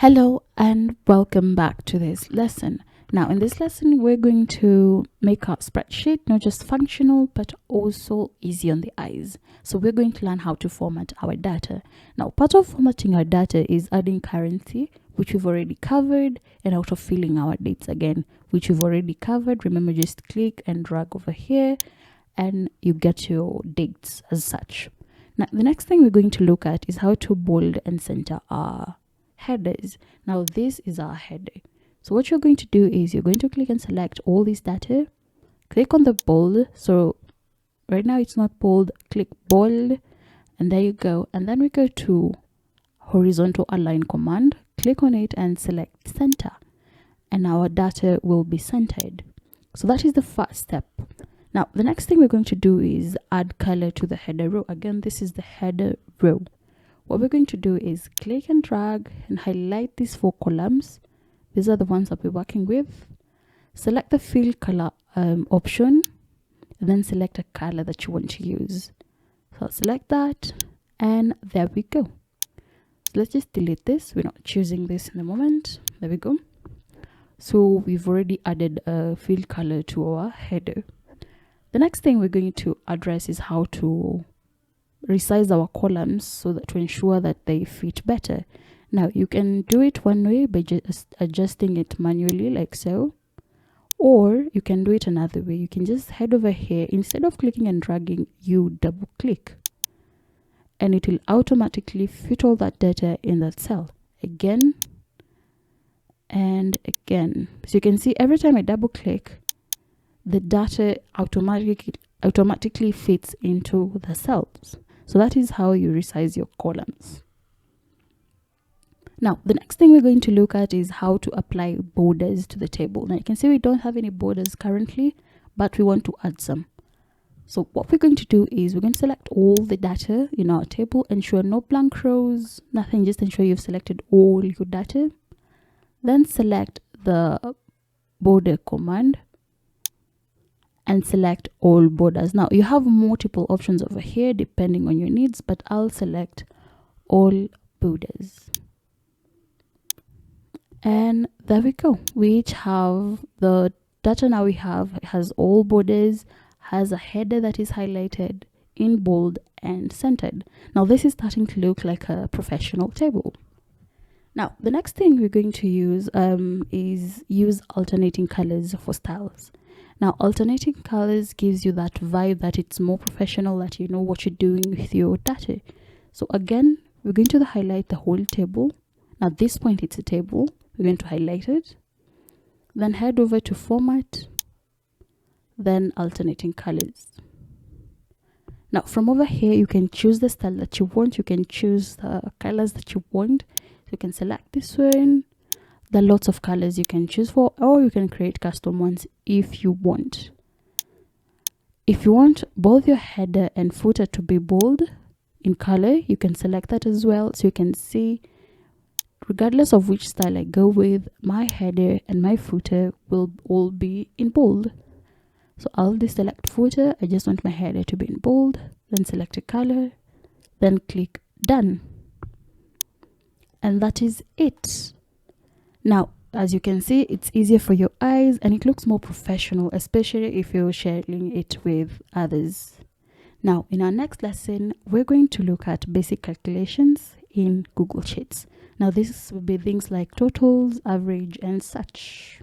Hello and welcome back to this lesson. Now in this lesson we're going to make our spreadsheet not just functional but also easy on the eyes. So we're going to learn how to format our data. Now part of formatting our data is adding currency, which we've already covered, and autofilling our dates again, which we've already covered. Remember, just click and drag over here and you get your dates as such. Now the next thing we're going to look at is how to bold and center our headers. Now this is our header. So what you're going to do is you're going to click and select all this data, click on the bold. So right now it's not bold, click bold, and there you go. And then we go to horizontal align command, click on it and select center, and our data will be centered. So that is the first step. Now the next thing we're going to do is add color to the header row. Again, this is the header row. What we're going to do is click and drag and highlight these 4 columns. These are the ones that we're working with. Select the fill color option, and then select a color that you want to use. So I'll select that, and there we go. So let's just delete this. We're not choosing this in the moment. There we go. So we've already added a fill color to our header. The next thing we're going to address is how to resize our columns so that to ensure that they fit better. Now you can do it one way by just adjusting it manually like so, or you can do it another way. You can just head over here, instead of clicking and dragging, you double click and it will automatically fit all that data in that cell again and again. So you can see every time I double click, the data automatically fits into the cells. So that is how you resize your columns. Now, the next thing we're going to look at is how to apply borders to the table. Now, you can see we don't have any borders currently, but we want to add some. So what we're going to do is we're going to select all the data in our table, ensure no blank rows, nothing, just ensure you've selected all your data. Then select the border command and select all borders. Now you have multiple options over here depending on your needs, but I'll select all borders. And there we go. We each have the data now we have has all borders, has a header that is highlighted in bold and centered. Now this is starting to look like a professional table. Now the next thing we're going to use is use alternating colors for styles. Now alternating colors gives you that vibe that it's more professional, that you know what you're doing with your data. So again, we're going to highlight the whole table. Now at this point it's a table. We're going to highlight it, then head over to format, then alternating colors. Now from over here you can choose the style that you want. You can choose the colors that you want. So you can select this one. There are lots of colors you can choose for, or you can create custom ones if you want. If you want both your header and footer to be bold in color, you can select that as well. So you can see, regardless of which style I go with, my header and my footer will all be in bold. So I'll deselect footer. I just want my header to be in bold, then select a color, then click done. And that is it. Now, as you can see, it's easier for your eyes and it looks more professional, especially if you're sharing it with others. Now, in our next lesson, we're going to look at basic calculations in Google Sheets. Now, this will be things like totals, average, and such.